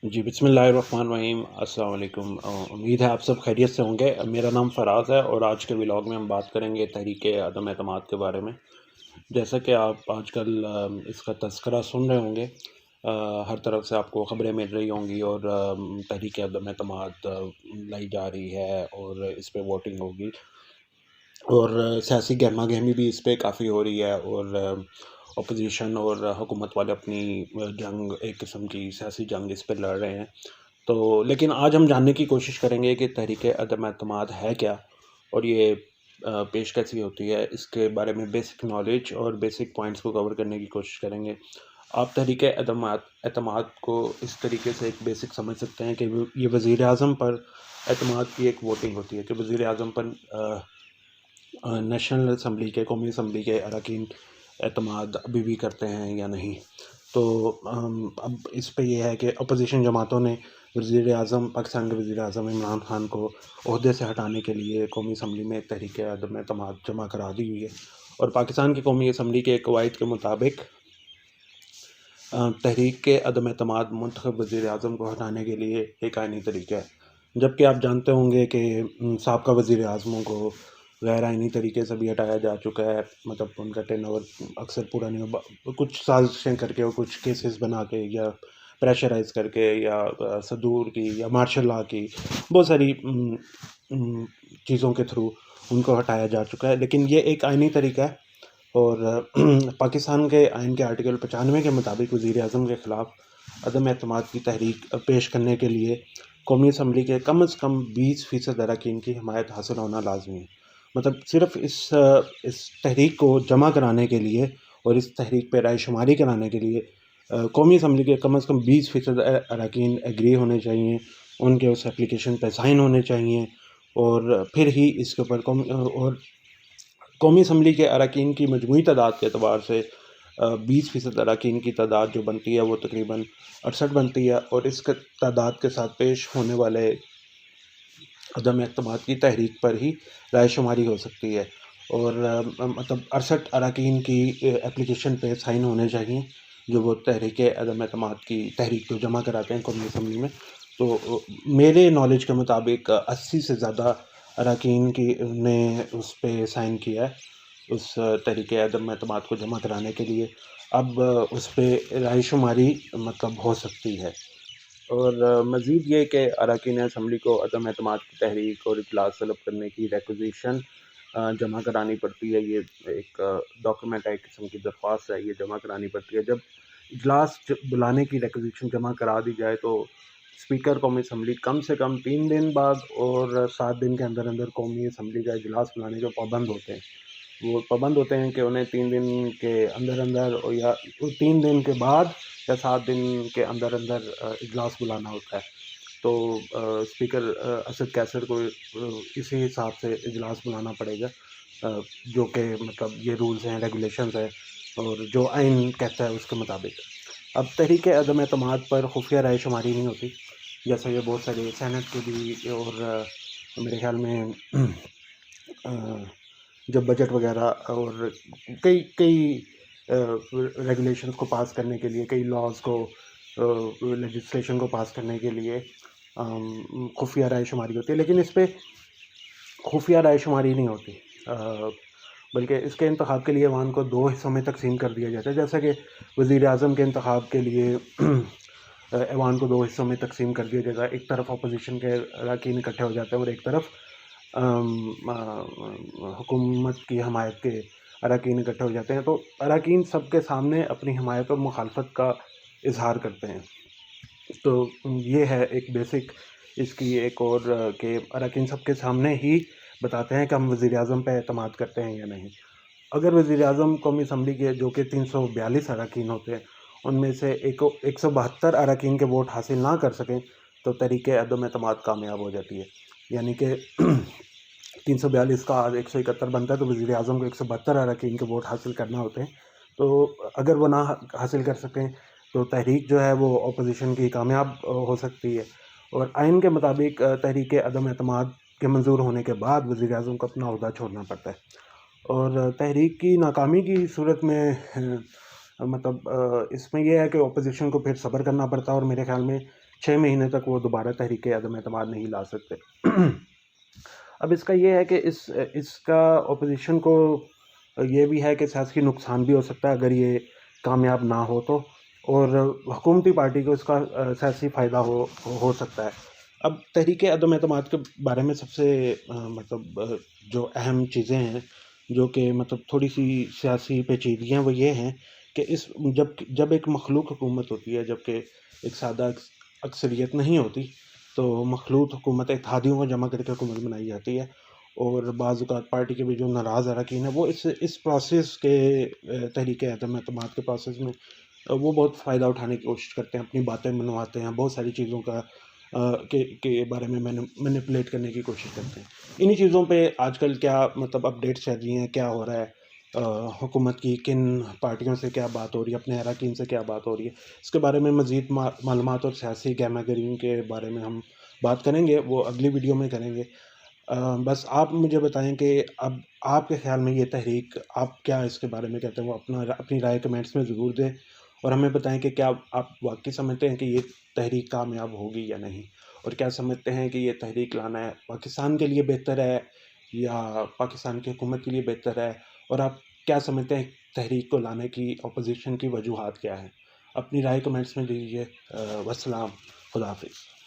जी, बिस्मिल्लाहिर्रहमानिर्रहीम। अस्सलाम वालेकुम। उम्मीद है आप सब खैरियत से होंगे। मेरा नाम फ़राज़ है और आज के व्लॉग में हम बात करेंगे तहरीक अदम एतमाद के बारे में। जैसा कि आप आजकल इसका तज़किरा सुन रहे होंगे, हर तरफ से आपको ख़बरें मिल रही होंगी और तहरीक अदम एतमाद लाई जा रही है और इस पे वोटिंग होगी और सियासी गहमा-गहमी भी इस पे काफ़ी हो रही है और अपोज़िशन और हुकूमत वाले अपनी जंग, एक किस्म की सियासी जंग इस पे लड़ रहे हैं। तो लेकिन आज हम जानने की कोशिश करेंगे कि तहरीक अदम एतमाद है क्या? और ये पेश कैसी होती है? इसके बारे में बेसिक नॉलेज और बेसिक पॉइंट्स को कवर करने की कोशिश करेंगे। आप तहरीक एतमाद को इस तरीके से एक बेसिक समझ सकते हैं कि वो ये वज़ीर-ए-आज़म पर एतमाद की एक वोटिंग होती है कि वज़ीर-ए-आज़म पर नेशनल असम्बली के, कौमी असम्बली के अरकान एतमाद अभी भी करते हैं या नहीं। तो अब इस पे ये है कि अपोज़िशन जमातों ने पाकिस्तान के वज़ीर-ए-आज़म इमरान खान को ओहदे से हटाने के लिए कौमी असम्बली में एक तहरीक अदम एतमाद जमा करा दी हुई है और पाकिस्तान की कौमी असम्बली के कवायद के मुताबिक तहरीक अदम एतमाद मुंतखब वज़ीर-ए-आज़म को हटाने के लिए एक आइनी तरीका है। जबकि आप जानते होंगे कि साबका वज़ीर-ए-आज़मों को गैर आइनी तरीके से भी हटाया जा चुका है। मतलब उनका टेनओवर अक्सर पूरा नहीं हो, कुछ साज़िशें करके और कुछ केसेस बना के या प्रेशराइज़ करके या सदूर की या मार्शल लॉ की बहुत सारी चीज़ों के थ्रू उनको हटाया जा चुका है। लेकिन ये एक आइनी तरीका है और पाकिस्तान के आइन के आर्टिकल 95 के मुताबिक वज़ीर-ए-आज़म के ख़िलाफ़ अदम एतमाद की तहरीक पेश करने के लिए कौमी असम्बली के कम से कम 20% अरकान की हिमायत हासिल होना लाज़मी है। मतलब सिर्फ़ इस तहरीक को जमा कराने के लिए और इस तहरीक पे रायशुमारी कराने के लिए कौमी असम्बली के कम से कम 20% अरकान एग्री होने चाहिए, उनके उस एप्लीकेशन पे साइन होने चाहिए और फिर ही इसके ऊपर और कौमी असम्बली के अरकान की मजमूई तादाद के एतबार से 20% अरकान की तादाद जो बनती है वो तकरीबन 68 बनती है और इस तादाद के साथ पेश होने वाले अदम एतमाद की तहरीक पर ही रायशुमारी हो सकती है और मतलब 68 अरकान की एप्लीकेशन पे साइन होने चाहिए जो वो तहरीक अदम एतमाद की तहरीक को जमा कराते हैं कौमी असम्बली में। तो मेरे नॉलेज के मुताबिक 80 से ज़्यादा अरकान की ने उस पे साइन किया है, उस तहरीक अदम एतमाद को जमा कराने के लिए। अब उस पे रायशुमारी मतलब हो सकती है और मज़ीद ये कि अरकान असम्बली को अदम एतमाद की तहरीक और इजलास तलब करने की रिक्विज़िशन जमा करानी पड़ती है। ये एक डॉक्यूमेंट है, एक किस्म की दरख्वास्त है, ये जमा करानी पड़ती है। जब इजलास बुलाने की रिक्विज़िशन जमा करा दी जाए तो स्पीकर कौमी असम्बली कम से कम 3 दिन बाद और 7 दिन के अंदर अंदर कौमी असम्बली का इजलास बुलाने के पाबंद होते हैं। वो पाबंद होते हैं कि उन्हें 3 दिन के अंदर अंदर और या 3 दिन के बाद या 7 दिन के अंदर अंदर इजलास बुलाना होता है। तो स्पीकर असद कैसर को इसी हिसाब से इजलास बुलाना पड़ेगा, जो कि मतलब ये रूल्स हैं, रेगुलेशंस हैं और जो आइन कहता है उसके मुताबिक। अब तहरीक अदम एतमाद पर खुफिया राय शुमारी नहीं होती, जैसा ये बहुत सारे सेनेट के भी और मेरे ख्याल में जब बजट वगैरह और कई कई रेगुलेशंस को पास करने के लिए, कई लॉज़ को लेजिस्लेशन को पास करने के लिए खुफिया राय शुमारी होती है, लेकिन इस पे खुफिया राय शुमारी नहीं होती। बल्कि इसके इंतखाब के लिए ऐवान को 2 हिस्सों में तकसीम कर दिया जाता है, जैसा कि वज़ीर-ए-आज़म के इंतखाब के लिए ऐवान को 2 हिस्सों में तकसीम कर दिया जाएगा। एक तरफ अपोज़िशन के अरकान इकट्ठे हो जाते हैं और एक तरफ हुकूमत की हमायत के अरकान इकट्ठे हो जाते हैं। तो अरकान सबके सामने अपनी हमायत और मुखालफत का इज़हार करते हैं। तो ये है एक बेसिक इसकी एक और कि अरकान सबके सामने ही बताते हैं कि हम वज़ीर-ए-आज़म पे एतमाद करते हैं या नहीं। अगर वज़ीर-ए-आज़म कौमी असम्बली के जो कि 342 अरकान होते हैं, उनमें से 172 अरकान के वोट हासिल ना कर सकें, तो तहरीक अदम एतमाद कामयाब हो जाती है। यानी कि 342 का 171 बनता है, तो वज़ीर-ए-आज़म को 172 अरकान के वोट हासिल करना होते हैं। तो अगर वो ना हासिल कर सकें, तो तहरीक जो है वो अपोज़िशन की कामयाब हो सकती है और आइन के मुताबिक तहरीक अदम एतमाद के मंज़ूर होने के बाद वज़ीर-ए-आज़म को अपना ओहदा छोड़ना पड़ता है और तहरीक की नाकामी की सूरत में मतलब इसमें यह है कि अपोज़िशन को फिर सब्र करना पड़ता है और मेरे ख़्याल में 6 महीने तक वो दोबारा तहरीक अदम एतमाद नहीं ला सकते। अब इसका ये है कि इसका अपोज़िशन को ये भी है कि सियासी नुकसान भी हो सकता है अगर ये कामयाब ना हो तो, और हुकूमती पार्टी को इसका सियासी फ़ायदा हो सकता है। अब तहरीक अदम एतमाद के बारे में सबसे मतलब जो अहम चीज़ें हैं, जो कि मतलब थोड़ी-सी सियासी पेचीदगियाँ, वो ये हैं कि जब एक मखलूक हुकूमत होती है, जबकि एक सादा अक्सरियत नहीं होती, तो मखलूत हुकूमत इत्तेहादियों को जमा करके हुकूमत बनाई जाती है, और बाज़ औक़ात पार्टी के भी जो नाराज़ अरकान हैं, वो इस प्रोसेस के तहरीक अदम एतमाद के प्रोसेस में वो बहुत फ़ायदा उठाने की कोशिश करते हैं, अपनी बातें मनवाते हैं, बहुत सारी चीज़ों का के बारे में मैनिपुलेट करने की कोशिश करते हैं। इन्हीं चीज़ों पे आजकल क्या मतलब अपडेट्स चल रही हैं, क्या हो रहा है, हुकूमत की किन पार्टियों से क्या बात हो रही है, अपने अरकान से क्या बात हो रही है, इसके बारे में मज़ीद मालूमात और सियासी गहमा-गहमी के बारे में हम बात करेंगे, वो अगली वीडियो में करेंगे। बस आप मुझे बताएँ कि अब आपके ख़्याल में ये तहरीक, आप क्या इसके बारे में कहते हैं, वो अपनी राय कमेंट्स में ज़रूर दें, और हमें बताएँ कि क्या आप वाक़ई समझते हैं कि ये तहरीक कामयाब होगी या नहीं? और क्या समझते हैं कि ये तहरीक लाना है पाकिस्तान के लिए बेहतर है, या पाकिस्तान की हुकूमत के लिए बेहतर है? और आप क्या समझते हैं तहरीक को लाने की अपोज़िशन की वजूहात क्या हैं? अपनी राय कमेंट्स में दीजिए। वस्सलाम, खुदा हाफ़िज़।